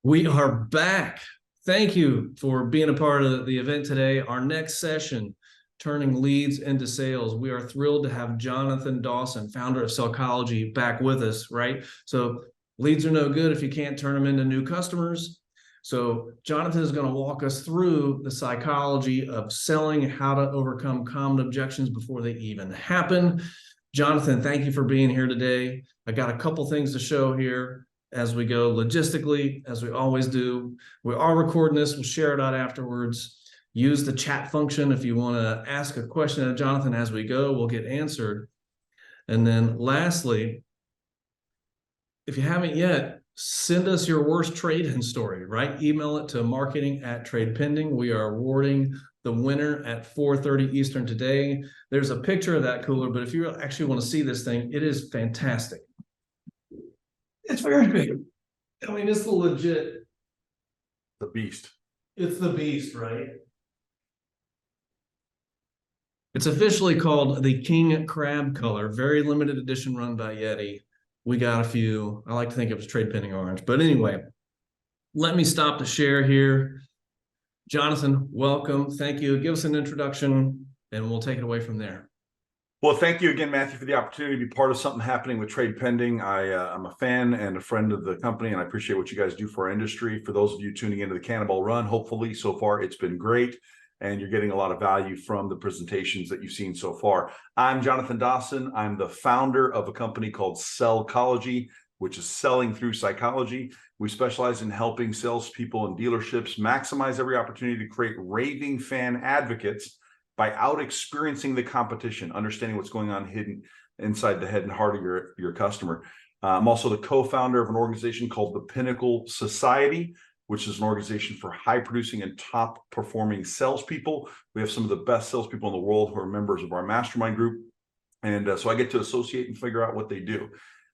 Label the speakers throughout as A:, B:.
A: We are back. Thank you for being a part of the event today. Thank you for being a part of the event today. Our next session, turning leads into sales. We are thrilled to have Jonathan Dawson, founder of Sellchology, back with us, right? So leads are no good if you can't turn them into new customers. So Jonathan is going to walk us through the psychology of selling, how to overcome common objections before they even happen. Jonathan, thank you for being here today. I got a couple things to show here as we go logistically, as we always do. We are recording this. We'll share it out afterwards. Use the chat function if you want to ask a question of Jonathan as we go. We'll get answered. And then lastly, if you haven't yet, send us your worst trade-in story, right? Email it to marketing@tradepending. We are awarding the winner at 4:30 Eastern today. There's a picture of that cooler, but if you actually want to see this thing, it is fantastic. It's very big. I mean, it's the legit.
B: The beast.
A: It's the beast, right? It's officially called the King Crab color, very limited edition run by Yeti. We got a few. I like to think it was trade pending orange. But anyway, let me stop the share here. Jonathan, welcome. Thank you. Give us an introduction, and we'll take it away from there.
B: Well, thank you again, Matthew, for the opportunity to be part of something happening with Trade Pending. I'm a fan and a friend of the company, and I appreciate what you guys do for our industry. For those of you tuning into the Cannonball run, hopefully so far it's been great, and you're getting a lot of value from the presentations that you've seen so far. I'm Jonathan Dawson. I'm the founder of a company called Sellchology, which is selling through psychology. We specialize in helping salespeople and dealerships maximize every opportunity to create raving fan advocates by out experiencing the competition, understanding what's going on hidden inside the head and heart of your customer. I'm also the co-founder of an organization called the Pinnacle Society, which is an organization for high producing and top performing salespeople. We have some of the best salespeople in the world who are members of our mastermind group. And so I get to associate and figure out what they do.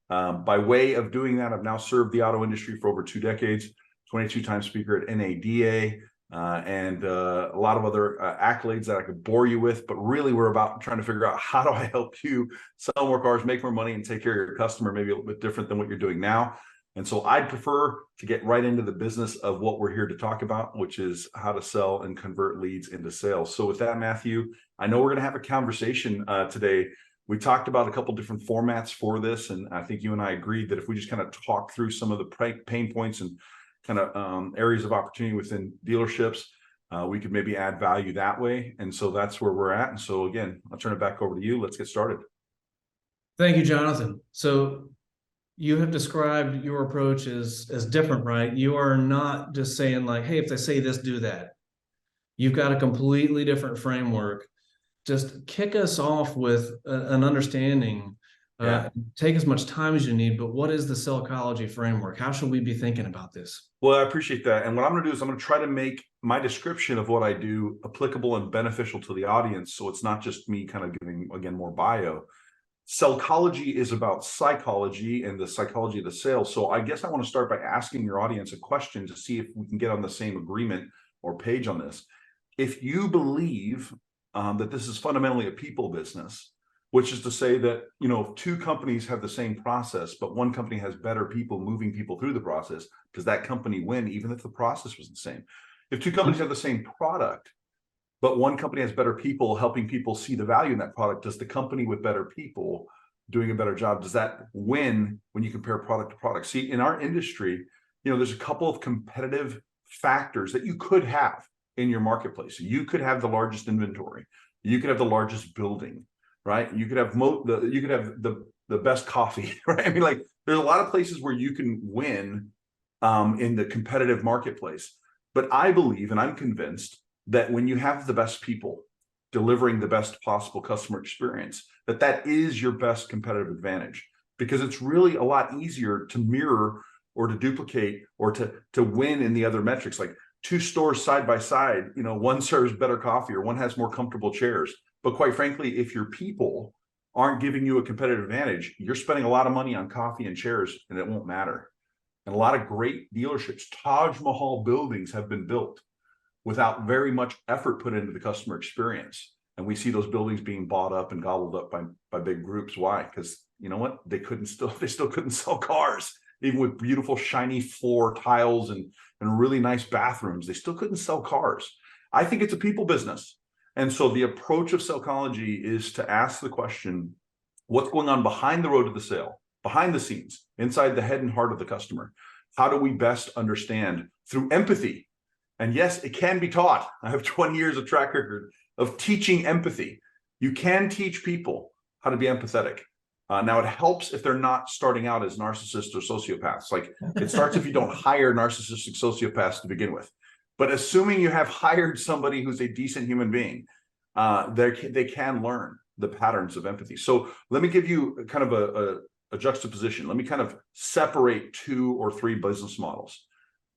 B: By way of doing that, I've now served the auto industry for over 2 decades, 22-time speaker at NADA, and a lot of other accolades that I could bore you with, but really we're about trying to figure out how do I help you sell more cars, make more money, and take care of your customer maybe a little bit different than what you're doing now. And so I'd prefer to get right into the business of what we're here to talk about, which is how to sell and convert leads into sales. So with that, Matthew, I know we're going to have a conversation today. We talked about a couple different formats for this, and I think you and I agreed that if we just kind of talk through some of the pain points and kind of areas of opportunity within dealerships, we could maybe add value that way. And so that's where we're at. And so again, I'll turn it back over to you. Let's get started.
A: Thank you, Jonathan. So you have described your approach as different, right? You are not just saying like, hey, if they say this, do that. You've got a completely different framework. Just kick us off with an understanding. Take as much time as you need, but what is the Sellchology framework? How should we be thinking about this?
B: Well, I appreciate that. And what I'm going to do is I'm going to try to make my description of what I do applicable and beneficial to the audience. So it's not just me kind of giving, again, more bio. Sellchology is about psychology and the psychology of the sale. So I guess I want to start by asking your audience a question to see if we can get on the same agreement or page on this. If you believe that this is fundamentally a people business, which is to say that, you know, if 2 companies have the same process, but one company has better people moving people through the process, does that company win even if the process was the same? If 2 companies have the same product, but one company has better people helping people see the value in that product, does the company with better people doing a better job, does that win when you compare product to product? See, in our industry, you know, there's a couple of competitive factors that you could have in your marketplace. So you could have the largest inventory, you could have the largest building, right? You could have the best coffee, right? I mean, like there's a lot of places where you can win in the competitive marketplace. But I believe, and I'm convinced, that when you have the best people delivering the best possible customer experience, that is your best competitive advantage, because it's really a lot easier to mirror or to duplicate or to win in the other metrics. Like 2 stores side by side, you know, one serves better coffee or one has more comfortable chairs. But quite frankly, if your people aren't giving you a competitive advantage, you're spending a lot of money on coffee and chairs and it won't matter. And a lot of great dealerships, Taj Mahal buildings, have been built without very much effort put into the customer experience. And we see those buildings being bought up and gobbled up by big groups. Why? Because you know what? They still couldn't sell cars. even with beautiful shiny floor tiles and really nice bathrooms, they still couldn't sell cars. I think it's a people business. And so the approach of Sellchology is to ask the question, what's going on behind the road to the sale, behind the scenes, inside the head and heart of the customer? How do we best understand through empathy? And yes, it can be taught. I have 20 years of track record of teaching empathy. You can teach people how to be empathetic. Now, it helps if they're not starting out as narcissists or sociopaths. Like, it starts if you don't hire narcissistic sociopaths to begin with. But assuming you have hired somebody who's a decent human being, they can learn the patterns of empathy. So let me give you kind of a juxtaposition. Let me kind of separate 2 or 3 business models.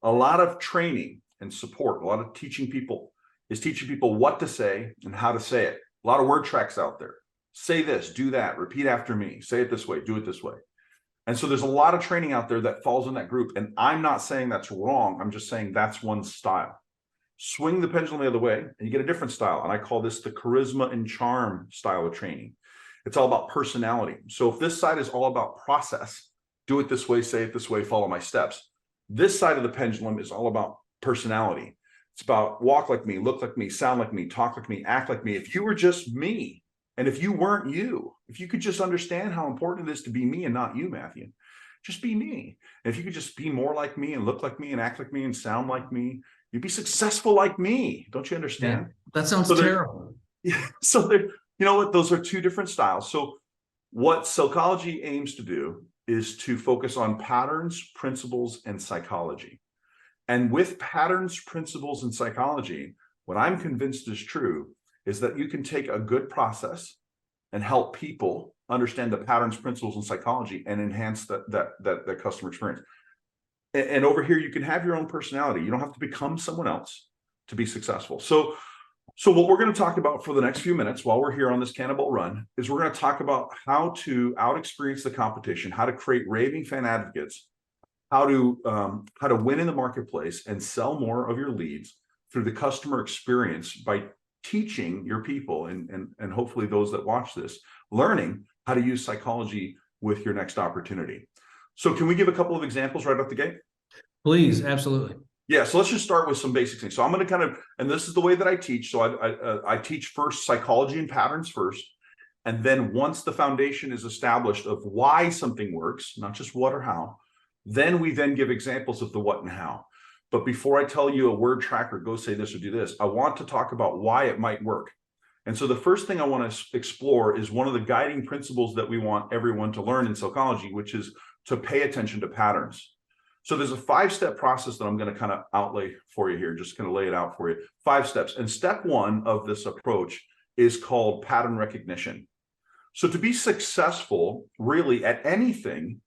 B: A lot of training and support, a lot of teaching people is teaching people what to say and how to say it. A lot of word tracks out there. Say this, do that, repeat after me, say it this way, do it this way. And so there's a lot of training out there that falls in that group. And I'm not saying that's wrong. I'm just saying that's one style. Swing the pendulum the other way and you get a different style. And I call this the charisma and charm style of training. It's all about personality. So if this side is all about process, do it this way, say it this way, follow my steps. This side of the pendulum is all about personality. It's about walk like me, look like me, sound like me, talk like me, act like me. If you were just me, and if you weren't you, if you could just understand how important it is to be me and not you, Matthew, just be me. And if you could just be more like me and look like me and act like me and sound like me, you'd be successful like me. Don't you understand?
A: Yeah, that sounds terrible.
B: Yeah. So there, you know what? Those are 2 different styles. So what Sellchology aims to do is to focus on patterns, principles, and psychology. And with patterns, principles, and psychology, what I'm convinced is true is that you can take a good process and help people understand the patterns, principles, and psychology and enhance that customer experience. And over here, you can have your own personality. You don't have to become someone else to be successful. So what we're going to talk about for the next few minutes while we're here on this Cannonball run is we're going to talk about how to out-experience the competition, how to create raving fan advocates, how to win in the marketplace and sell more of your leads through the customer experience by teaching your people and hopefully those that watch this, learning how to use psychology with your next opportunity. So can we give a couple of examples right off the gate?
A: Please, absolutely.
B: Yeah, so let's just start with some basic things. So I'm going to kind of, and this is the way that I teach. So I teach first psychology and patterns first. And then once the foundation is established of why something works, not just what or how, then we then give examples of the what and how. But before I tell you a word tracker, go say this or do this, I want to talk about why it might work. And so the first thing I want to explore is one of the guiding principles that we want everyone to learn in Sellchology, which is to pay attention to patterns. So there's a 5-step process that I'm going to kind of outlay for you here, just kind of lay it out for you. 5 steps. And step 1 of this approach is called pattern recognition. So to be successful really at anything,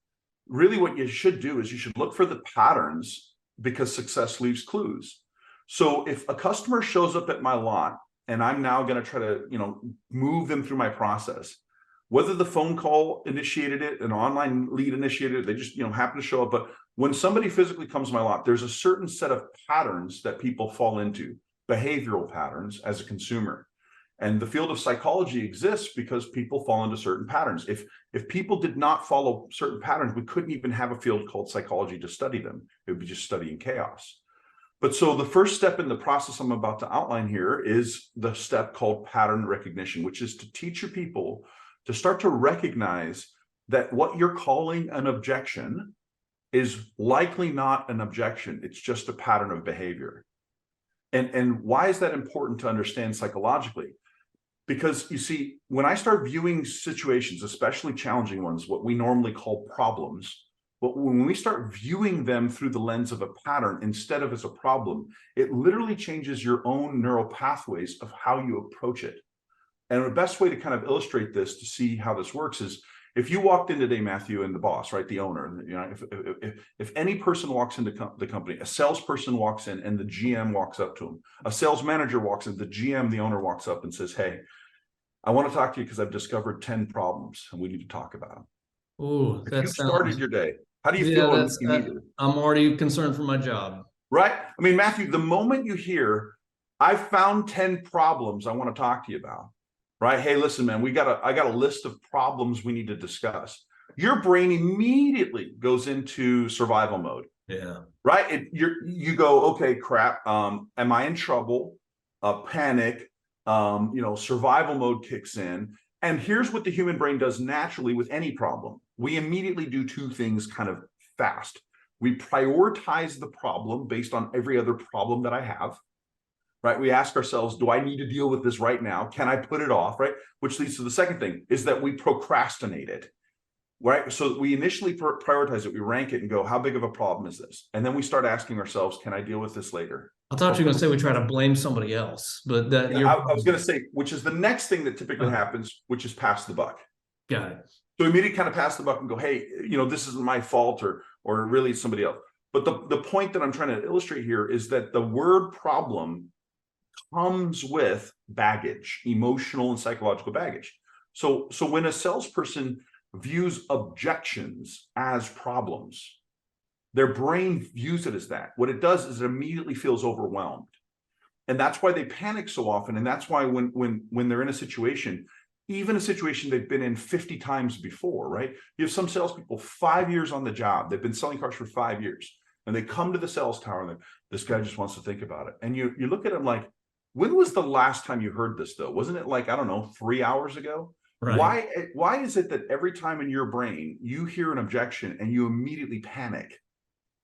B: really what you should do is you should look for the patterns because success leaves clues. So if a customer shows up at my lot and I'm now going to try to, move them through my process, whether the phone call initiated it, an online lead initiated it, they just, happen to show up. But when somebody physically comes to my lot, there's a certain set of patterns that people fall into, behavioral patterns as a consumer. And the field of psychology exists because people fall into certain patterns. If people did not follow certain patterns, we couldn't even have a field called psychology to study them. It would be just studying chaos. But so the first step in the process I'm about to outline here is the step called pattern recognition, which is to teach your people to start to recognize that what you're calling an objection is likely not an objection. It's just a pattern of behavior. And why is that important to understand psychologically? Because you see, when I start viewing situations, especially challenging ones, what we normally call problems, but when we start viewing them through the lens of a pattern instead of as a problem, it literally changes your own neural pathways of how you approach it. And the best way to kind of illustrate this to see how this works is if you walked in today, Matthew, and the boss, right, the owner, if any person walks into the company, a salesperson walks in and the GM walks up to him, a sales manager walks in, the GM, the owner walks up and says, "Hey, I want to talk to you because I've discovered 10 problems and we need to talk about them."
A: Oh,
B: If
A: that
B: you
A: sounds.
B: started your day, how do you feel when you need it?
A: I'm already concerned for my job.
B: Right? I mean, Matthew, the moment you hear, "I found 10 problems I want to talk to you about," right? Hey, listen, man, I got a list of problems we need to discuss. your brain immediately goes into survival mode.
A: Yeah.
B: Right? You go, okay, crap. Am I in trouble? Panic. Survival mode kicks in. And here's what the human brain does naturally with any problem. We immediately do two things kind of fast. We prioritize the problem based on every other problem that I have. Right? We ask ourselves, do I need to deal with this right now? Can I put it off? Right? Which leads to the second thing, is that we procrastinate it. Right. So we initially prioritize it. We rank it and go, how big of a problem is this? And then we start asking ourselves, can I deal with this later?
A: I thought you were going to say we try to blame somebody else, but that
B: I was going to say, which is the next thing that typically happens, which is pass the buck.
A: Got it.
B: So immediately kind of pass the buck and go, hey, this isn't my fault, or really it's somebody else. But the point that I'm trying to illustrate here is that the word problem comes with baggage, emotional and psychological baggage. So when a salesperson views objections as problems, their brain views it as that. What it does is it immediately feels overwhelmed. And that's why they panic so often. And that's why when they're in a situation, even a situation they've been in 50 times before, right? You have some salespeople 5 years on the job. They've been selling cars for 5 years. And they come to the sales tower and this guy just wants to think about it. And you look at him like, when was the last time you heard this though? Wasn't it like, I don't know, 3 hours ago? Right. Why is it that every time in your brain you hear an objection and you immediately panic?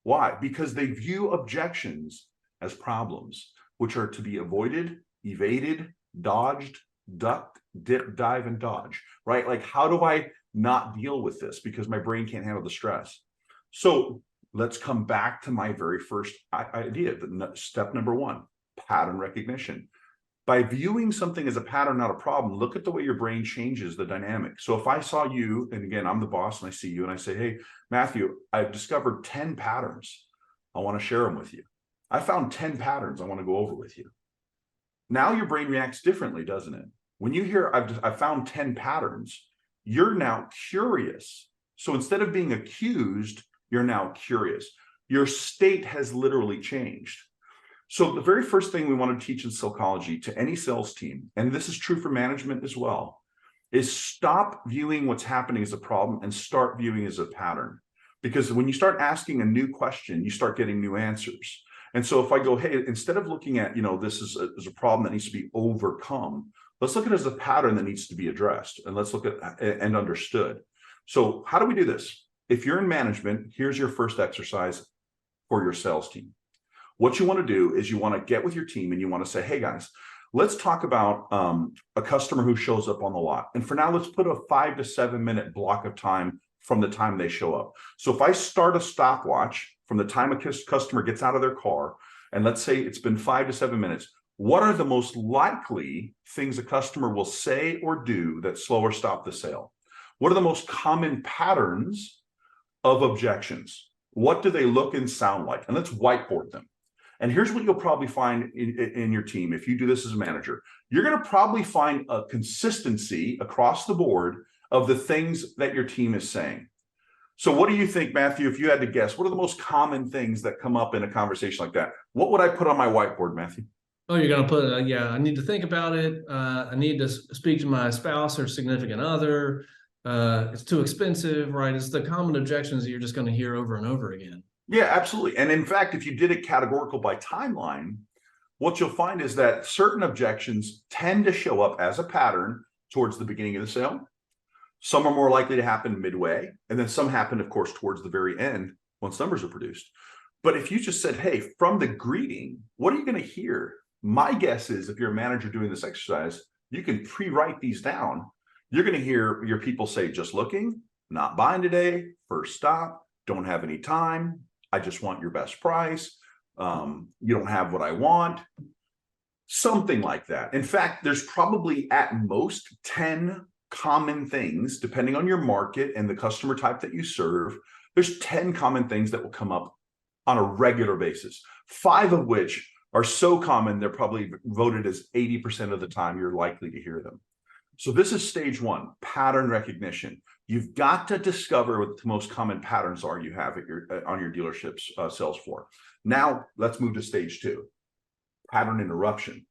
B: Why? Because they view objections as problems, which are to be avoided, evaded, dodged, ducked, dip, dive, and dodge, right? Like, how do I not deal with this? Because my brain can't handle the stress. So let's come back to my very first idea, step number one, pattern recognition. By viewing something as a pattern, not a problem, look at the way your brain changes the dynamic. So if I saw you, and again, I'm the boss and I see you and I say, hey, Matthew, I've discovered 10 patterns. I want to share them with you. I found 10 patterns I want to go over with you. Now your brain reacts differently, doesn't it? When you hear, I've found 10 patterns, you're now curious. So instead of being accused, you're now curious. Your state has literally changed. So the very first thing we want to teach in Sellchology to any sales team, and this is true for management as well, is stop viewing what's happening as a problem and start viewing as a pattern. Because when you start asking a new question, you start getting new answers. And so if I go, hey, instead of looking at, this is a problem that needs to be overcome, let's look at it as a pattern that needs to be addressed. And let's look at and understood. So how do we do this? If you're in management, here's your first exercise for your sales team. What you want to do is you want to get with your team and you want to say, hey guys, let's talk about a customer who shows up on the lot. And for now, let's put a 5 to 7 minute block of time from the time they show up. So if I start a stopwatch from the time a customer gets out of their car, and let's say it's been 5 to 7 minutes, what are the most likely things a customer will say or do that slow or stop the sale? What are the most common patterns of objections? What do they look and sound like? And let's whiteboard them. And here's what you'll probably find in your team. If you do this as a manager, you're going to probably find a consistency across the board of the things that your team is saying. So what do you think, Matthew, if you had to guess, what are the most common things that come up in a conversation like that? What would I put on my whiteboard, Matthew?
A: Oh, you're going to put, I need to think about it. I need to speak to my spouse or significant other. It's too expensive, right? It's the common objections that you're just going to hear over and over again.
B: Yeah, absolutely. And in fact, if you did it categorical by timeline, what you'll find is that certain objections tend to show up as a pattern towards the beginning of the sale. Some are more likely to happen midway, and then some happen, of course, towards the very end once numbers are produced. But if you just said, hey, from the greeting, what are you going to hear? My guess is if you're a manager doing this exercise, you can pre-write these down. You're going to hear your people say, just looking, not buying today, first stop, don't have any time, I just want your best price. You don't have what I want. Something like that. In fact, there's probably at most 10 common things, depending on your market and the customer type that you serve. There's 10 common things that will come up on a regular basis, 5 of which are so common, they're probably voted as 80% of the time you're likely to hear them. So this is stage 1, pattern recognition. You've got to discover what the most common patterns are you have at on your dealership's sales floor. Now let's move to stage 2, pattern interruption.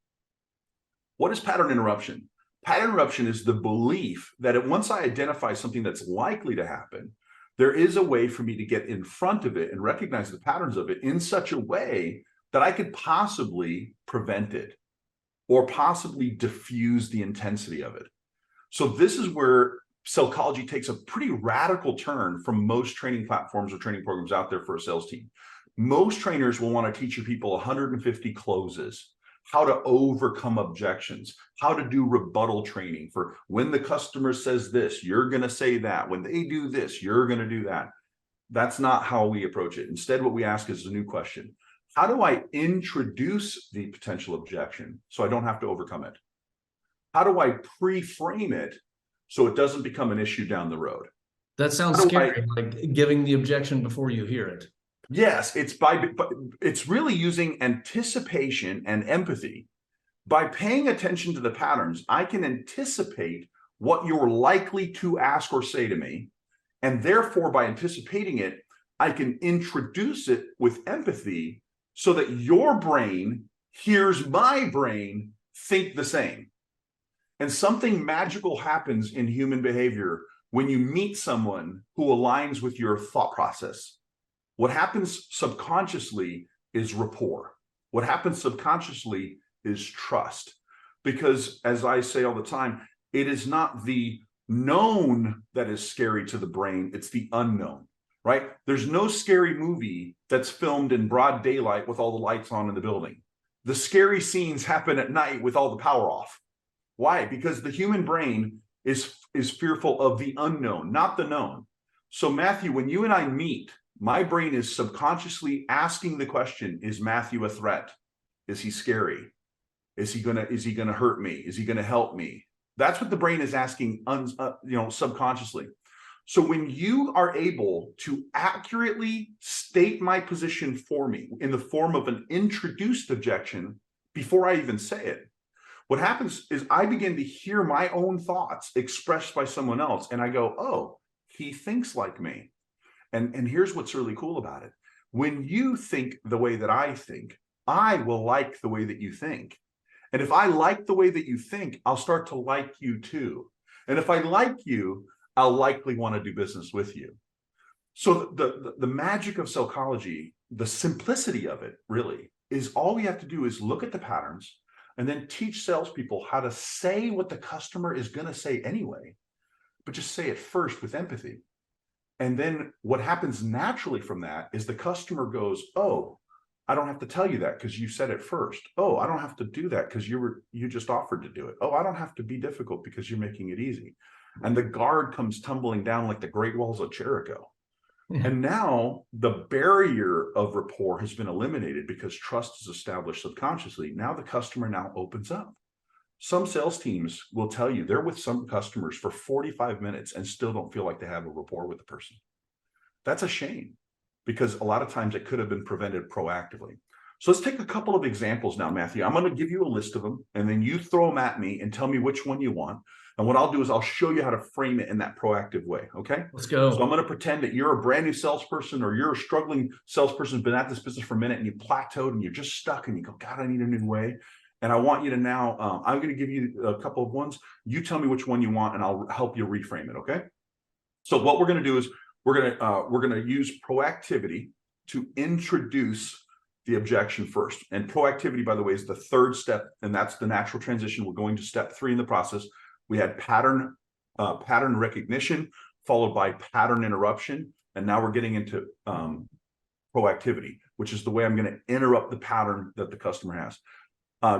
B: What is pattern interruption? Pattern interruption is the belief that once I identify something that's likely to happen, there is a way for me to get in front of it and recognize the patterns of it in such a way that I could possibly prevent it or possibly diffuse the intensity of it. So this is where Sellchology takes a pretty radical turn from most training platforms or training programs out there for a sales team. Most trainers will want to teach your people 150 closes, how to overcome objections, how to do rebuttal training for when the customer says this, you're going to say that. When they do this, you're going to do that. That's not how we approach it. Instead, what we ask is a new question. How do I introduce the potential objection so I don't have to overcome it? How do I pre-frame it so it doesn't become an issue down the road?
A: That sounds scary, like giving the objection before you hear it.
B: Yes, it's really using anticipation and empathy. By paying attention to the patterns, I can anticipate what you're likely to ask or say to me. And therefore, by anticipating it, I can introduce it with empathy so that your brain hears my brain think the same. And something magical happens in human behavior when you meet someone who aligns with your thought process. What happens subconsciously is rapport. What happens subconsciously is trust. Because as I say all the time, it is not the known that is scary to the brain, it's the unknown, right? There's no scary movie that's filmed in broad daylight with all the lights on in the building. The scary scenes happen at night with all the power off. Why? Because the human brain is fearful of the unknown, not the known. So Matthew, when you and I meet, my brain is subconsciously asking the question, is Matthew a threat? Is he scary? Is he gonna hurt me? Is he gonna help me? That's what the brain is asking subconsciously. So when you are able to accurately state my position for me in the form of an introduced objection before I even say it, what happens is I begin to hear my own thoughts expressed by someone else, and I go, oh, he thinks like me. And here's what's really cool about it. When you think the way that I think, I will like the way that you think. And if I like the way that you think, I'll start to like you too. And if I like you, I'll likely want to do business with you. So the magic of Sellchology, the simplicity of it really, is all we have to do is look at the patterns and then teach salespeople how to say what the customer is going to say anyway, but just say it first with empathy. And then what happens naturally from that is the customer goes, oh, I don't have to tell you that because you said it first. Oh, I don't have to do that because you just offered to do it. Oh, I don't have to be difficult because you're making it easy. And the guard comes tumbling down like the Great Walls of Jericho. Yeah. And now the barrier of rapport has been eliminated because trust is established subconsciously. Now the customer now opens up. Some sales teams will tell you they're with some customers for 45 minutes and still don't feel like they have a rapport with the person. That's a shame because a lot of times it could have been prevented proactively. So let's take a couple of examples now, Matthew. I'm going to give you a list of them and then you throw them at me and tell me which one you want. And what I'll do is I'll show you how to frame it in that proactive way. Okay,
A: let's go.
B: So I'm going to pretend that you're a brand new salesperson or you're a struggling salesperson who's been at this business for a minute and you plateaued and you're just stuck and you go, God, I need a new way. And I want you to now, I'm going to give you a couple of ones. You tell me which one you want and I'll help you reframe it. Okay. So what we're going to do is we're going to use proactivity to introduce the objection first. And proactivity, by the way, is the third step. And that's the natural transition. We're going to step 3 in the process. We had pattern recognition followed by pattern interruption. And now we're getting into proactivity, which is the way I'm going to interrupt the pattern that the customer has.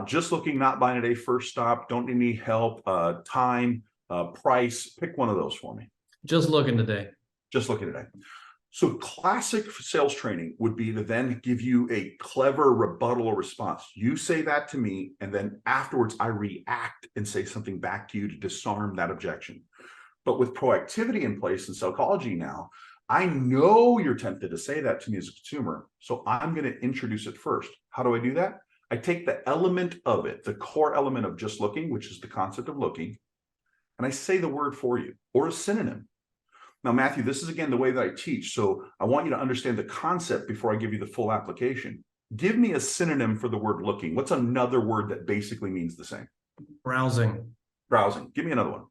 B: Just looking, not buying a day, first stop, don't need any help, time, price, pick one of those for me.
A: Just looking today.
B: Just looking today. So classic sales training would be to then give you a clever rebuttal or response. You say that to me, and then afterwards I react and say something back to you to disarm that objection. But with proactivity in place in Sellchology now, I know you're tempted to say that to me as a consumer, so I'm going to introduce it first. How do I do that? I take the element of it, the core element of just looking, which is the concept of looking, and I say the word for you or a synonym. Now, Matthew, this is again the way that I teach. So I want you to understand the concept before I give you the full application. Give me a synonym for the word looking. What's another word that basically means the same?
A: Browsing.
B: Browsing. Give me another one.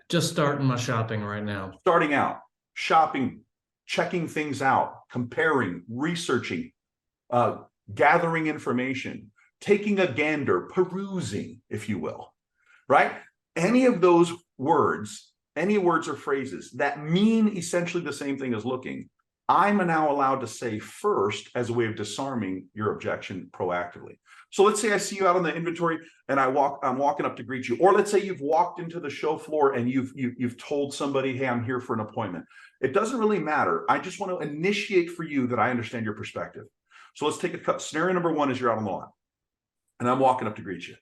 A: Just starting my shopping right now.
B: Starting out, shopping, checking things out, comparing, researching, gathering information, taking a gander, perusing, if you will, right? Any of those words, any words or phrases that mean essentially the same thing as looking, I'm now allowed to say first as a way of disarming your objection proactively. So let's say I see you out on the inventory and I'm walking up to greet you, or let's say you've walked into the show floor and you've told somebody, hey, I'm here for an appointment. It doesn't really matter. I just want to initiate for you that I understand your perspective. So let's take a cut. Scenario number one is you're out on the lot and I'm walking up to greet you.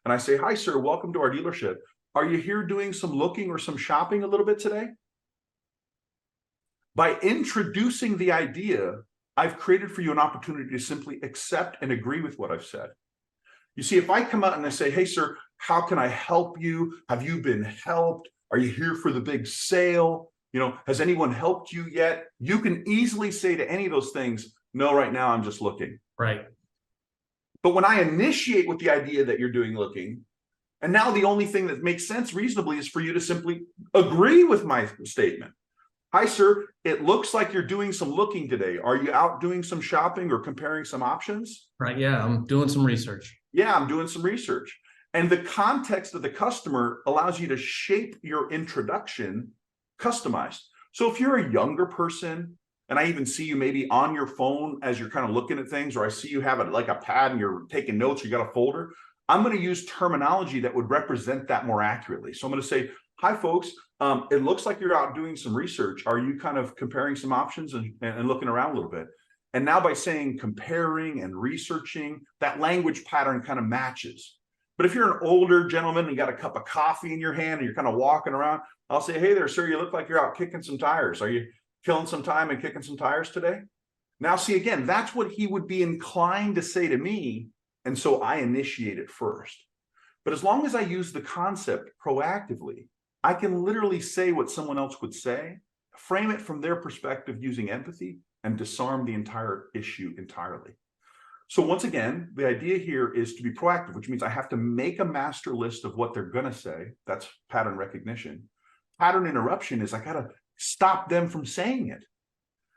B: And I say, hi, sir, welcome to our dealership. Are you here doing some looking or some shopping a little bit today? By introducing the idea, I've created for you an opportunity to simply accept and agree with what I've said. You see, if I come out and I say, hey, sir, how can I help you? Have you been helped? Are you here for the big sale? You know, has anyone helped you yet? You can easily say to any of those things, no, right now I'm just looking.
A: Right.
B: But when I initiate with the idea that you're doing looking, and now the only thing that makes sense reasonably is for you to simply agree with my statement. Hi, sir, it looks like you're doing some looking today. Are you out doing some shopping or comparing some options?
A: Right. Yeah, I'm doing some research.
B: Yeah, I'm doing some research. And the context of the customer allows you to shape your introduction customized. So if you're a younger person, and I even see you maybe on your phone as you're kind of looking at things, or I see you have it like a pad and you're taking notes, you got a folder, I'm going to use terminology that would represent that more accurately. So I'm going to say, hi, folks. It looks like you're out doing some research. Are you kind of comparing some options and looking around a little bit? And now by saying comparing and researching, that language pattern kind of matches. But if you're an older gentleman and you got a cup of coffee in your hand and you're kind of walking around, I'll say, hey there, sir, you look like you're out kicking some tires. Are you killing some time and kicking some tires today? Now, see, again, that's what he would be inclined to say to me. And so I initiate it first. But as long as I use the concept proactively, I can literally say what someone else would say, frame it from their perspective using empathy, and disarm the entire issue entirely. So once again, the idea here is to be proactive, which means I have to make a master list of what they're going to say. That's pattern recognition. Pattern interruption is I got to stop them from saying it.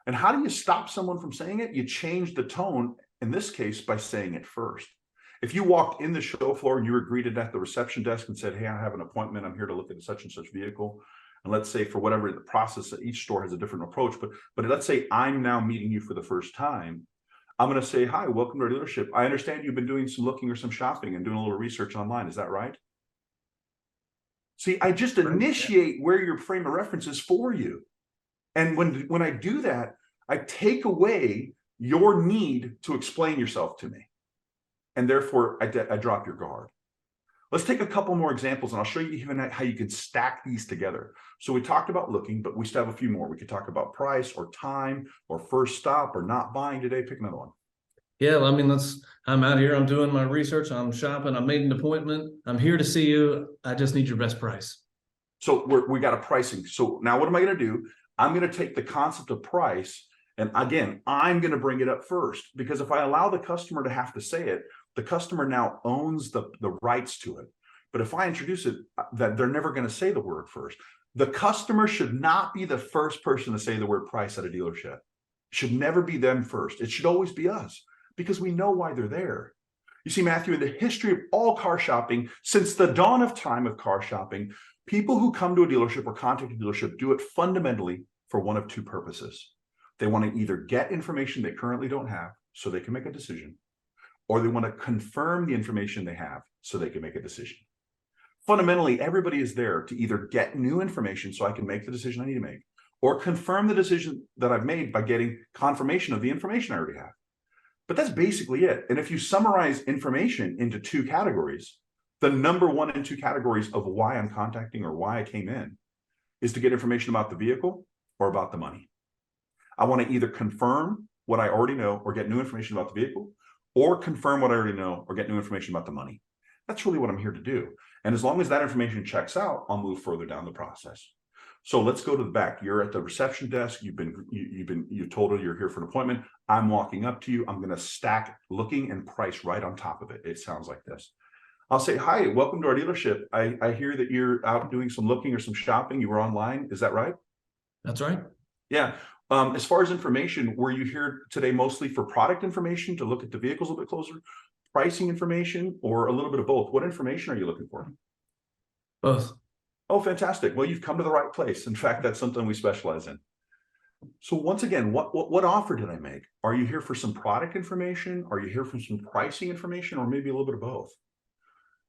B: And how do you stop someone from saying it? You change the tone, in this case, by saying it first. If you walked in the show floor and you were greeted at the reception desk and said, hey, I have an appointment, I'm here to look at such and such vehicle. And let's say for whatever the process, each store has a different approach, but let's say I'm now meeting you for the first time. I'm going to say, hi, welcome to our dealership. I understand you've been doing some looking or some shopping and doing a little research online. Is that right? See, I just initiate where your frame of reference is for you. And when I do that, I take away your need to explain yourself to me. And therefore, I drop your guard. Let's take a couple more examples, and I'll show you even how you can stack these together. So we talked about looking, but we still have a few more. We could talk about price or time or first stop or not buying today. Pick another one.
A: Yeah, I mean, I'm out here, I'm doing my research, I'm shopping, I made an appointment, I'm here to see you, I just need your best price.
B: So we got a pricing. So now what am I going to do? I'm going to take the concept of price, and again, I'm going to bring it up first, because if I allow the customer to have to say it, the customer now owns the rights to it. But if I introduce it, that they're never going to say the word first. The customer should not be the first person to say the word price at a dealership. It should never be them first. It should always be us, because we know why they're there. You see, Matthew, in the history of all car shopping, since the dawn of time of car shopping, people who come to a dealership or contact a dealership do it fundamentally for one of two purposes. They want to either get information they currently don't have so they can make a decision, or they want to confirm the information they have so they can make a decision. Fundamentally, everybody is there to either get new information so I can make the decision I need to make, or confirm the decision that I've made by getting confirmation of the information I already have. But that's basically it. And if you summarize information into two categories, the number one and two categories of why I'm contacting or why I came in is to get information about the vehicle or about the money. I want to either confirm what I already know or get new information about the vehicle, or confirm what I already know or get new information about the money. That's really what I'm here to do. And as long as that information checks out, I'll move further down the process. So let's go to the back. You're at the reception desk. You told her you're here for an appointment. I'm walking up to you. I'm going to stack looking and price right on top of it. It sounds like this. I'll say, hi, welcome to our dealership. I hear that you're out doing some looking or some shopping. You were online. Is that right?
A: That's right.
B: Yeah. As far as information, were you here today mostly for product information to look at the vehicles a little bit closer, pricing information, or a little bit of both? What information are you looking for?
A: Both.
B: Oh, fantastic. Well, you've come to the right place. In fact, that's something we specialize in. So once again, what offer did I make? Are you here for some product information? Are you here for some pricing information, or maybe a little bit of both?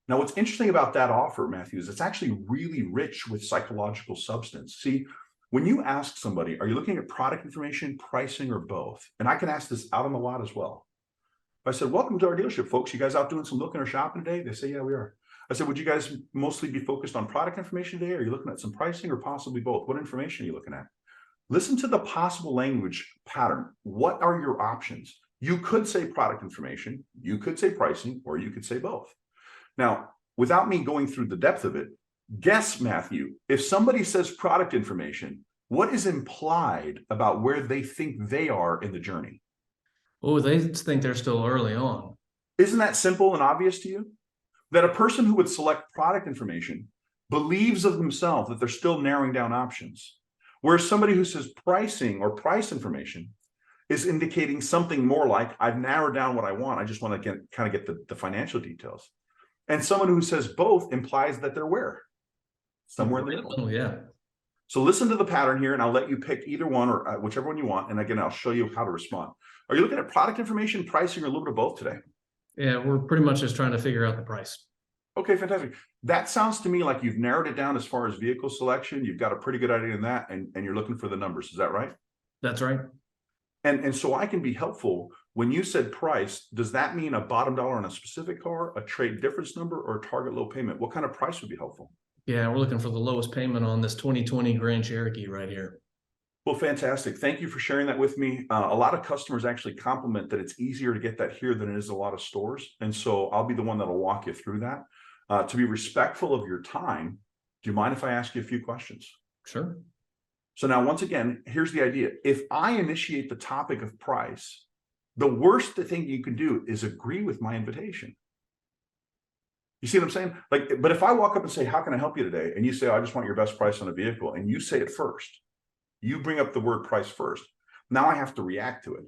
B: Now, what's interesting about that offer, Matthew, is it's actually really rich with psychological substance. See, when you ask somebody, are you looking at product information, pricing, or both? And I can ask this out on the lot as well. If I said, welcome to our dealership, folks. You guys out doing some looking or shopping today? They say, yeah, we are. I said, would you guys mostly be focused on product information today? Are you looking at some pricing or possibly both? What information are you looking at? Listen to the possible language pattern. What are your options? You could say product information, you could say pricing, or you could say both. Now, without me going through the depth of it, guess, Matthew, if somebody says product information, what is implied about where they think they are in the journey?
A: Oh, they think they're still early on.
B: Isn't that simple and obvious to you? That a person who would select product information believes of themselves that they're still narrowing down options. Whereas somebody who says pricing or price information is indicating something more like, I've narrowed down what I want. I just want to kind of get the financial details. And someone who says both implies that they're where? Somewhere in the middle.
A: Oh, yeah.
B: So listen to the pattern here, and I'll let you pick either one or whichever one you want. And again, I'll show you how to respond. Are you looking at product information, pricing, or a little bit of both today?
A: Yeah, we're pretty much just trying to figure out the price.
B: Okay, fantastic. That sounds to me like you've narrowed it down as far as vehicle selection. You've got a pretty good idea in that, and you're looking for the numbers. Is that right?
A: That's right.
B: And so I can be helpful. When you said price, does that mean a bottom dollar on a specific car, a trade difference number, or a target low payment? What kind of price would be helpful?
A: Yeah, we're looking for the lowest payment on this 2020 Grand Cherokee right here.
B: Well, fantastic. Thank you for sharing that with me. A lot of customers actually compliment that it's easier to get that here than it is a lot of stores. And so I'll be the one that'll walk you through that. To be respectful of your time, do you mind if I ask you a few questions?
A: Sure.
B: So now, once again, here's the idea. If I initiate the topic of price, the worst thing you can do is agree with my invitation. You see what I'm saying? But if I walk up and say, how can I help you today? And you say, oh, I just want your best price on a vehicle. And you say it first. You bring up the word price first. Now I have to react to it.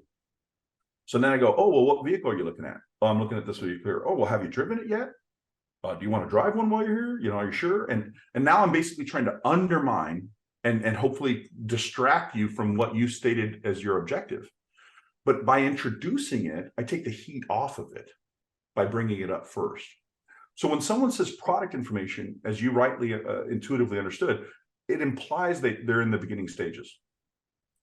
B: So then I go, oh, well, what vehicle are you looking at? Oh, I'm looking at this vehicle here. Oh, well, have you driven it yet? Do you want to drive one while you're here? Are you sure? And now I'm basically trying to undermine and hopefully distract you from what you stated as your objective. But by introducing it, I take the heat off of it by bringing it up first. So when someone says product information, as you rightly intuitively understood, it implies that they're in the beginning stages.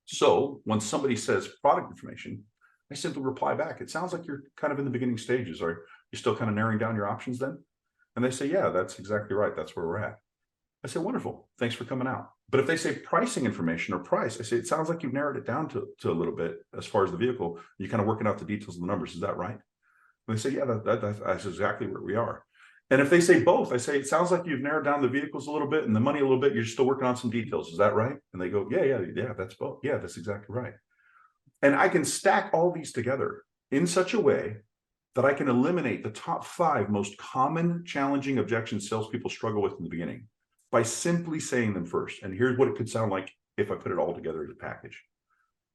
B: So when somebody says product information, I simply reply back, it sounds like you're kind of in the beginning stages. Are you still kind of narrowing down your options then? And they say, yeah, that's exactly right. That's where we're at. I say, wonderful. Thanks for coming out. But if they say pricing information or price, I say, it sounds like you've narrowed it down to a little bit as far as the vehicle. You're kind of working out the details of the numbers. Is that right? And they say, yeah, that's exactly where we are. And if they say both, I say, it sounds like you've narrowed down the vehicles a little bit and the money a little bit. You're still working on some details. Is that right? And they go, yeah, that's both. Yeah, that's exactly right. And I can stack all these together in such a way that I can eliminate the top 5 most common challenging objections salespeople struggle with in the beginning by simply saying them first. And here's what it could sound like if I put it all together as a package.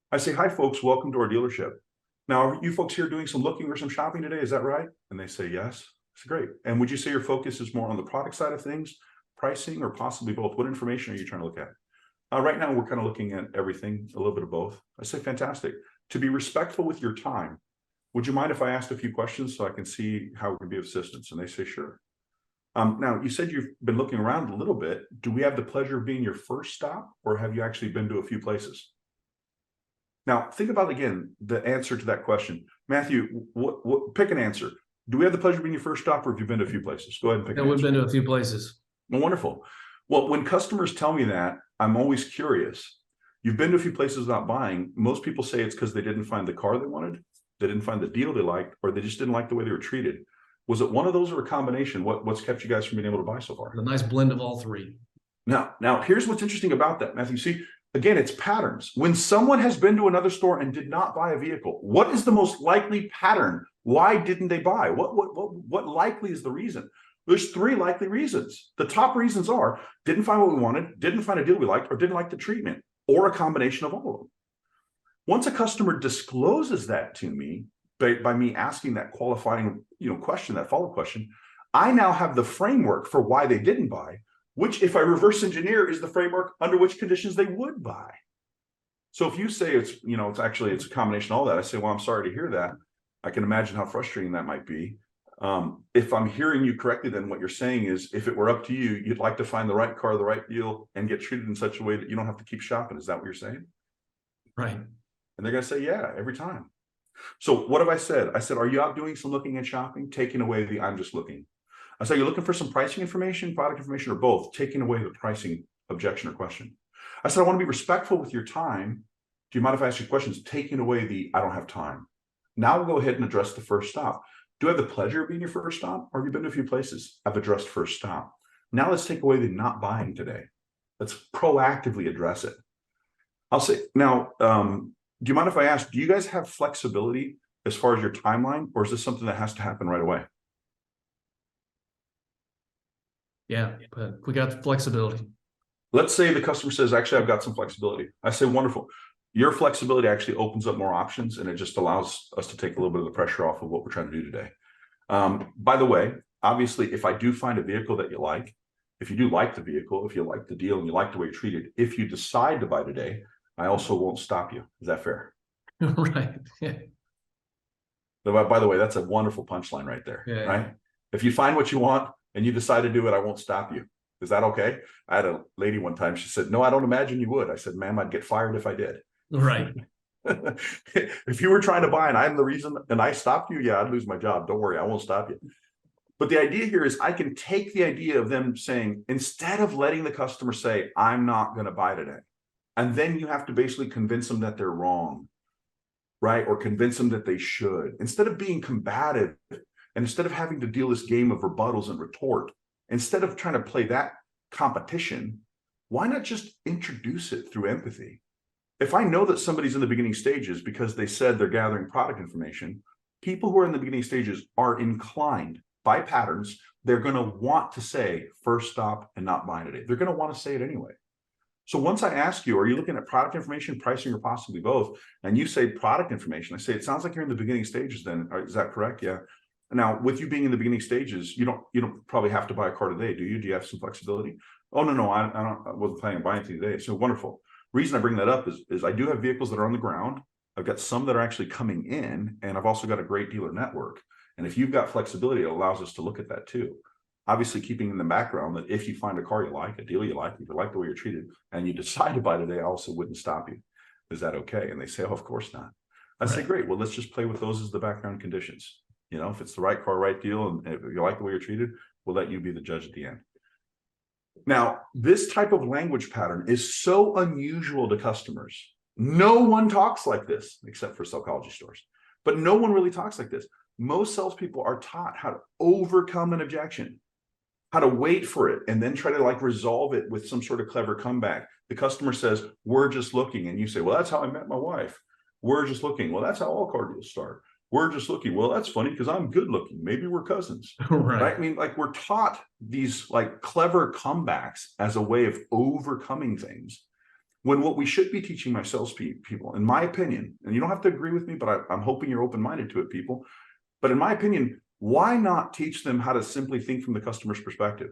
B: I say, hi, folks, welcome to our dealership. Now, are you folks here doing some looking or some shopping today? Is that right? And they say, yes. It's great. And would you say your focus is more on the product side of things, pricing, or possibly both? What information are you trying to look at? Right now, we're kind of looking at everything, a little bit of both. I say, fantastic. To be respectful with your time, would you mind if I asked a few questions so I can see how we can be of assistance? And they say, sure. Now, you said you've been looking around a little bit. Do we have the pleasure of being your first stop, or have you actually been to a few places? Now, think about, again, the answer to that question. Matthew, pick an answer. Do we have the pleasure of being your first stop, or have you been to a few places? Go ahead and pick an answer.
A: We've been to a few places.
B: Well, wonderful. Well, when customers tell me that, I'm always curious. You've been to a few places without buying. Most people say it's because they didn't find the car they wanted, they didn't find the deal they liked, or they just didn't like the way they were treated. Was it one of those or a combination? What's kept you guys from being able to buy so far?
A: A nice blend of all 3.
B: Now, here's what's interesting about that, Matthew. See, again, it's patterns. When someone has been to another store and did not buy a vehicle, what is the most likely pattern? Why didn't they buy? What likely is the reason? There's three likely reasons. The top reasons are didn't find what we wanted, didn't find a deal we liked, or didn't like the treatment, or a combination of all of them. Once a customer discloses that to me by me asking that qualifying question, that follow-up question, I now have the framework for why they didn't buy, which if I reverse engineer is the framework under which conditions they would buy. So if you say it's a combination of all that, I say, well, I'm sorry to hear that. I can imagine how frustrating that might be. If I'm hearing you correctly, then what you're saying is if it were up to you, you'd like to find the right car, the right deal, and get treated in such a way that you don't have to keep shopping. Is that what you're saying?
A: Right.
B: And they're going to say, yeah, every time. So what have I said? I said, are you out doing some looking and shopping? Taking away the I'm just looking. I said, you're looking for some pricing information, product information, or both, taking away the pricing objection or question. I said, I want to be respectful with your time. Do you mind if I ask you questions? Taking away the I don't have time. Now we'll go ahead and address the first stop. Do I have the pleasure of being your first stop? Or have you been to a few places? I've addressed first stop. Now let's take away the not buying today. Let's proactively address it. I'll say, now, do you mind if I ask, do you guys have flexibility as far as your timeline, or is this something that has to happen right away?
A: Yeah, but we got the flexibility.
B: Let's say the customer says, actually, I've got some flexibility. I say, wonderful. Your flexibility actually opens up more options, and it just allows us to take a little bit of the pressure off of what we're trying to do today. By the way, obviously, if I do find a vehicle that you like, if you do like the vehicle, if you like the deal and you like the way you're treated, if you decide to buy today, I also won't stop you. Is that fair?
A: Right. Yeah.
B: By the way, that's a wonderful punchline right there,
A: Yeah.
B: right? If you find what you want and you decide to do it, I won't stop you. Is that okay? I had a lady one time, she said, no, I don't imagine you would. I said, ma'am, I'd get fired if I did.
A: Right.
B: If you were trying to buy and I'm the reason and I stopped you, yeah, I'd lose my job. Don't worry, I won't stop you. But the idea here is I can take the idea of them saying, instead of letting the customer say, I'm not going to buy today, and then you have to basically convince them that they're wrong, right? Or convince them that they should. Instead of being combative, and instead of having to deal this game of rebuttals and retort, instead of trying to play that competition, why not just introduce it through empathy? If I know that somebody's in the beginning stages because they said they're gathering product information, people who are in the beginning stages are inclined by patterns. They're going to want to say first stop and not buy today. They're going to want to say it anyway. So once I ask you, are you looking at product information, pricing, or possibly both? And you say product information, I say, it sounds like you're in the beginning stages then. Is that correct? Yeah. Now, with you being in the beginning stages, you don't probably have to buy a car today, do you? Do you have some flexibility? Oh, no, I wasn't planning on buying anything today. So wonderful. Reason I bring that up is I do have vehicles that are on the ground. I've got some that are actually coming in, and I've also got a great dealer network. And if you've got flexibility, it allows us to look at that too. Obviously, keeping in the background that if you find a car you like, a deal you like, if you like the way you're treated, and you decide to buy today, I also wouldn't stop you. Is that okay? And they say, oh, of course not. I say, great. Well, let's just play with those as the background conditions. You know, if it's the right car, right deal, and if you like the way you're treated, we'll let you be the judge at the end. Now, this type of language pattern is so unusual to customers. No one talks like this except for Sellchology stores, but no one really talks like this. Most salespeople are taught how to overcome an objection, how to wait for it, and then try to resolve it with some sort of clever comeback. The customer says, we're just looking. And you say, well, that's how I met my wife. We're just looking. Well, that's how all car deals start. We're just looking. Well, that's funny because I'm good looking. Maybe we're cousins. Right? I mean, we're taught these clever comebacks as a way of overcoming things, when what we should be teaching my salespeople, in my opinion, and you don't have to agree with me, but I'm hoping you're open-minded to it, people. But in my opinion, why not teach them how to simply think from the customer's perspective?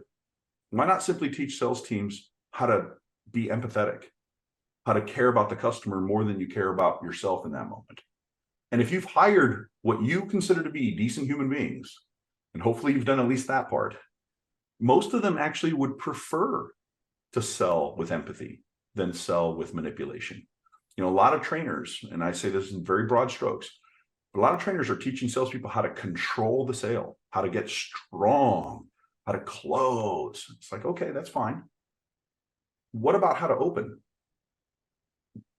B: Why not simply teach sales teams how to be empathetic, how to care about the customer more than you care about yourself in that moment? And if you've hired what you consider to be decent human beings, and hopefully you've done at least that part, most of them actually would prefer to sell with empathy than sell with manipulation. You know, a lot of trainers, and I say this in very broad strokes, but a lot of trainers are teaching salespeople how to control the sale, how to get strong, how to close. It's like, okay, that's fine. What about how to open?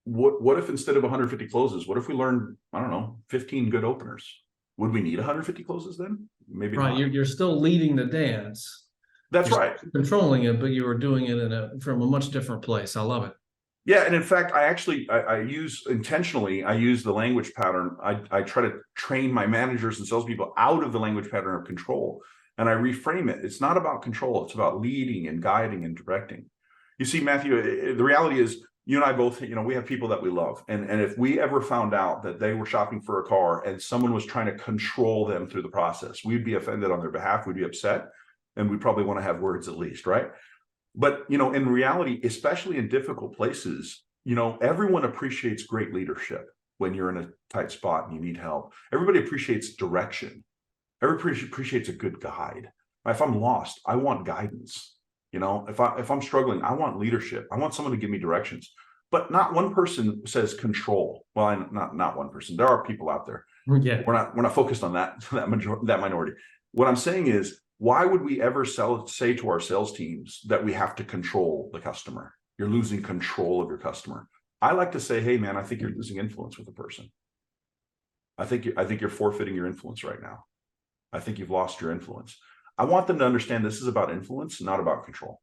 B: What if instead of 150 closes, what if we learned, I don't know, 15 good openers? Would we need 150 closes then? Maybe not.
A: You're still leading the dance.
B: That's
A: You're
B: right.
A: Controlling it, but you are doing it from a much different place. I love it.
B: Yeah, and in fact, I use the language pattern. I try to train my managers and salespeople out of the language pattern of control. and I reframe it. It's not about control. It's about leading and guiding and directing. You see, Matthew, the reality is you and I both, we have people that we love. And if we ever found out that they were shopping for a car and someone was trying to control them through the process, we'd be offended on their behalf. We'd be upset, and we'd probably want to have words at least, right? But, in reality, especially in difficult places, everyone appreciates great leadership when you're in a tight spot and you need help. Everybody appreciates direction. Everybody appreciates a good guide. If I'm lost, I want guidance. If I'm struggling, I want leadership. I want someone to give me directions. But not one person says control. Well, not one person. There are people out there.
A: Yeah.
B: We're not focused on that minority. What I'm saying is, why would we ever say to our sales teams that we have to control the customer? You're losing control of your customer. I like to say, hey man, I think you're losing influence with the person. I think you're forfeiting your influence right now. I think you've lost your influence. I want them to understand this is about influence, not about control.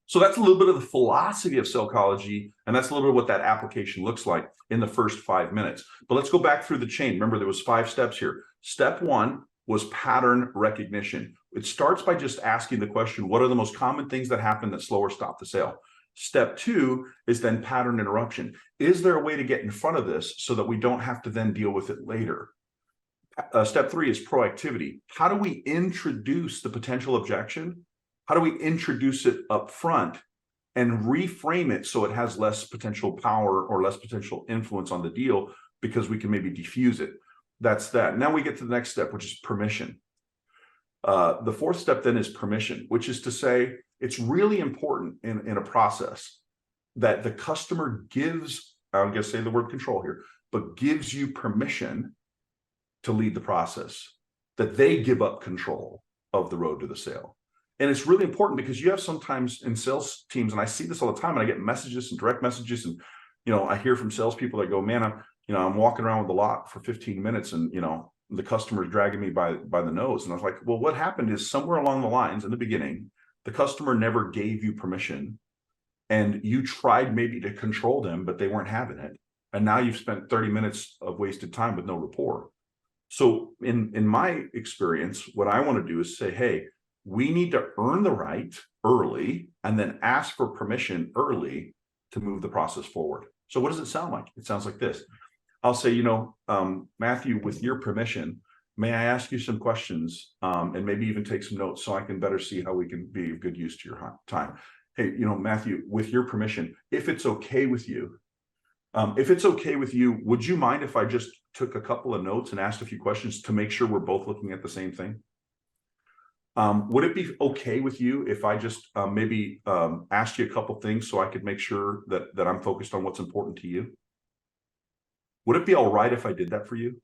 B: So that's a little bit of the philosophy of Sellchology, and that's a little bit of what that application looks like in the first 5 minutes. But let's go back through the chain. Remember, there was 5 steps here. Step 1 was pattern recognition. It starts by just asking the question, what are the most common things that happen that slow or stop the sale? Step 2 is then pattern interruption. Is there a way to get in front of this so that we don't have to then deal with it later? Step 3 is proactivity. How do we introduce the potential objection? How do we introduce it up front and reframe it so it has less potential power or less potential influence on the deal, because we can maybe diffuse it? That's that. Now we get to the next step, which is permission. The 4th step then is permission, which is to say it's really important in a process that the customer gives, I'm going to say the word control here, but gives you permission to lead the process, that they give up control of the road to the sale. And it's really important because you have sometimes in sales teams, and I see this all the time, and I get messages and direct messages, and I hear from salespeople that go, man, I'm walking around with the lot for 15 minutes, and the customer's dragging me by the nose. And I was like, well, what happened is somewhere along the lines in the beginning, the customer never gave you permission, and you tried maybe to control them, but they weren't having it. And now you've spent 30 minutes of wasted time with no rapport. So in my experience, what I want to do is say, hey, we need to earn the right early and then ask for permission early to move the process forward. So what does it sound like? It sounds like this. I'll say, Matthew, with your permission, may I ask you some questions and maybe even take some notes so I can better see how we can be of good use to your time. Hey, Matthew, with your permission, if it's okay with you, would you mind if I just took a couple of notes and asked a few questions to make sure we're both looking at the same thing? Would it be okay with you if I just maybe asked you a couple things so I could make sure that I'm focused on what's important to you? Would it be all right if I did that for you?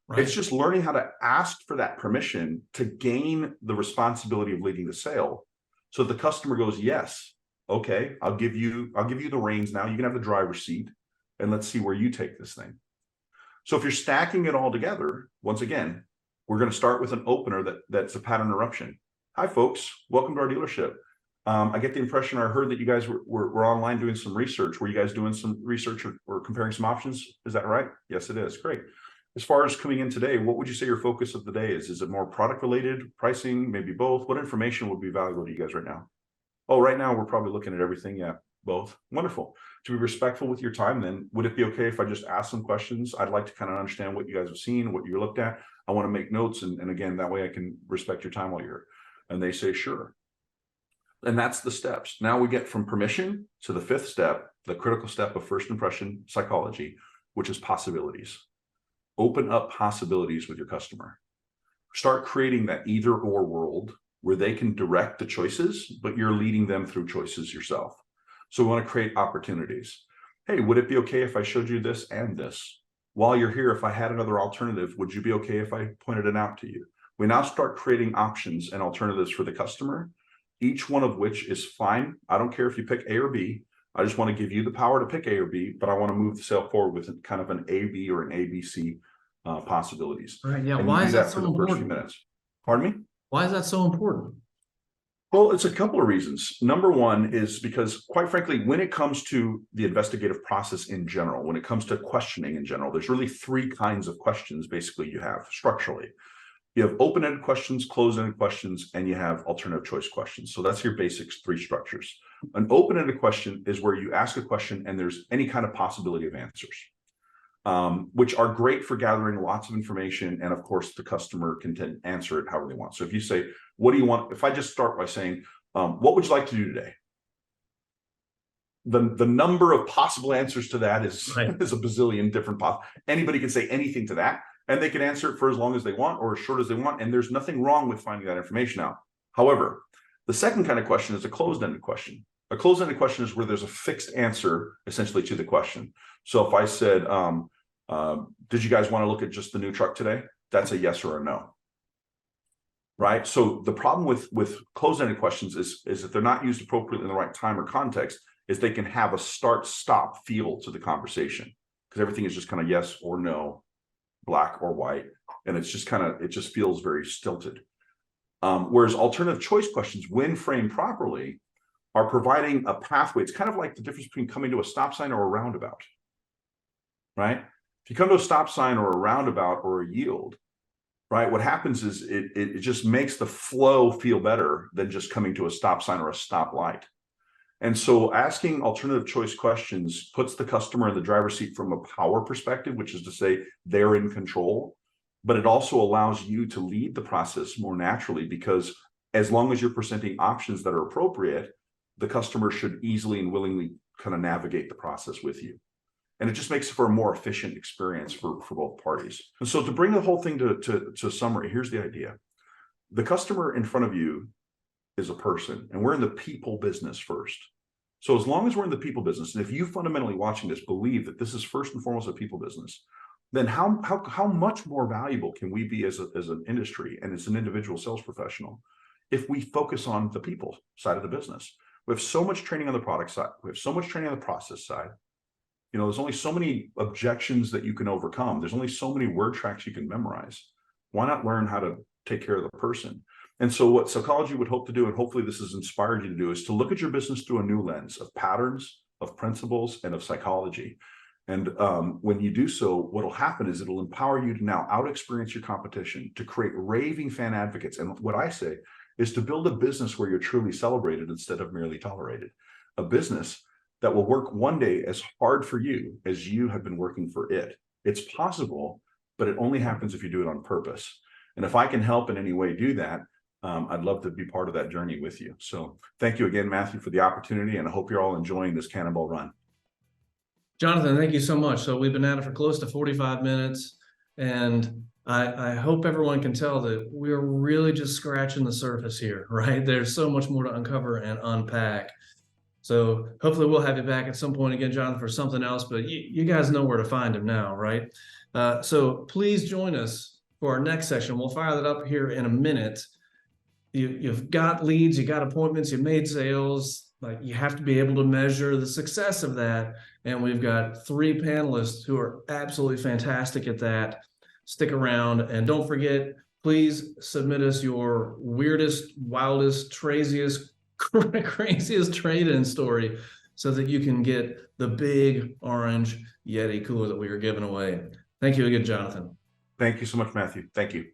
B: Right. It's just learning how to ask for that permission to gain the responsibility of leading the sale. So the customer goes, yes, okay, I'll give you the reins now. You can have the driver's seat, and let's see where you take this thing. So if you're stacking it all together, once again, we're going to start with an opener that's a pattern interruption. Hi, folks. Welcome to our dealership. I get the impression, I heard that you guys were online doing some research. Were you guys doing some research or comparing some options? Is that right? Yes, it is. Great. As far as coming in today, what would you say your focus of the day is? Is it more product related, pricing, maybe both? What information would be valuable to you guys right now? Oh, right now we're probably looking at everything. Yeah, both. Wonderful. To be respectful with your time, then, would it be okay if I just ask some questions? I'd like to kind of understand what you guys have seen, what you looked at. I want to make notes, and again, that way I can respect your time while you're here. And they say, sure. And that's the steps. Now we get from permission to the 5th step, the critical step of first impression psychology, which is possibilities. Open up possibilities with your customer. Start creating that either or world where they can direct the choices, but you're leading them through choices yourself. So we want to create opportunities. Hey, would it be okay if I showed you this and this? While you're here, if I had another alternative, would you be okay if I pointed it out to you? We now start creating options and alternatives for the customer, each one of which is fine. I don't care if you pick A or B. I just want to give you the power to pick A or B, but I want to move the sale forward with kind of an A, B, or an ABC possibilities.
A: Right. Yeah.
B: And
A: why is that
B: for
A: so
B: the
A: important?
B: first few minutes. Pardon me?
A: Why is that so important?
B: Well, it's a couple of reasons. Number one is because, quite frankly, when it comes to the investigative process in general, when it comes to questioning in general, there's really 3 kinds of questions basically you have structurally. You have open-ended questions, closed-ended questions, and you have alternative choice questions. So that's your basic 3 structures. An open-ended question is where you ask a question and there's any kind of possibility of answers, which are great for gathering lots of information. And of course, the customer can answer it however they want. So if you say, what do you want? If I just start by saying, what would you like to do today? The number of possible answers to that is,
A: Right.
B: is a bazillion different. Anybody can say anything to that, and they can answer it for as long as they want or as short as they want. And there's nothing wrong with finding that information out. However, the second kind of question is a closed-ended question. A closed-ended question is where there's a fixed answer essentially to the question. So if I said, did you guys want to look at just the new truck today? That's a yes or a no. Right. So the problem with closed-ended questions is if they're not used appropriately in the right time or context, is they can have a start-stop feel to the conversation, because everything is just kind of yes or no, black or white, and it's just kind of, it just feels very stilted. Whereas alternative choice questions, when framed properly, are providing a pathway. It's kind of like the difference between coming to a stop sign or a roundabout, right? If you come to a stop sign or a roundabout or a yield, right, what happens is it just makes the flow feel better than just coming to a stop sign or a stoplight. And so asking alternative choice questions puts the customer in the driver's seat from a power perspective, which is to say they're in control, but it also allows you to lead the process more naturally, because as long as you're presenting options that are appropriate, the customer should easily and willingly kind of navigate the process with you. And it just makes it for a more efficient experience for both parties. And so to bring the whole thing to summary, here's the idea. The customer in front of you is a person, and we're in the people business first. So as long as we're in the people business, and if you fundamentally watching this believe that this is first and foremost a people business, then how much more valuable can we be as an industry and as an individual sales professional if we focus on the people side of the business? We have so much training on the product side. We have so much training on the process side. You know, there's only so many objections that you can overcome. There's only so many word tracks you can memorize. Why not learn how to take care of the person? And so what Sellchology would hope to do, and hopefully this has inspired you to do, is to look at your business through a new lens of patterns, of principles, and of psychology. And when you do so, what will happen is it'll empower you to now out-experience your competition, to create raving fan advocates. And what I say is to build a business where you're truly celebrated instead of merely tolerated. A business that will work one day as hard for you as you have been working for it. It's possible, but it only happens if you do it on purpose. And if I can help in any way do that, I'd love to be part of that journey with you. So thank you again, Matthew, for the opportunity, and I hope you're all enjoying this Cannonball run.
A: Jonathan, thank you so much. So we've been at it for close to 45 minutes, and I hope everyone can tell that we're really just scratching the surface here, right? There's so much more to uncover and unpack. So hopefully we'll have you back at some point again, Jonathan, for something else, but you guys know where to find him now, right? So please join us for our next session. We'll fire that up here in a minute. You've got leads, you got appointments, you made sales. Like, you have to be able to measure the success of that. And we've got 3 panelists who are absolutely fantastic at that. Stick around, and don't forget, please submit us your weirdest, wildest, craziest trade-in story so that you can get the big orange Yeti cooler that we are giving away. Thank you again, Jonathan.
B: Thank you so much, Matthew. Thank you.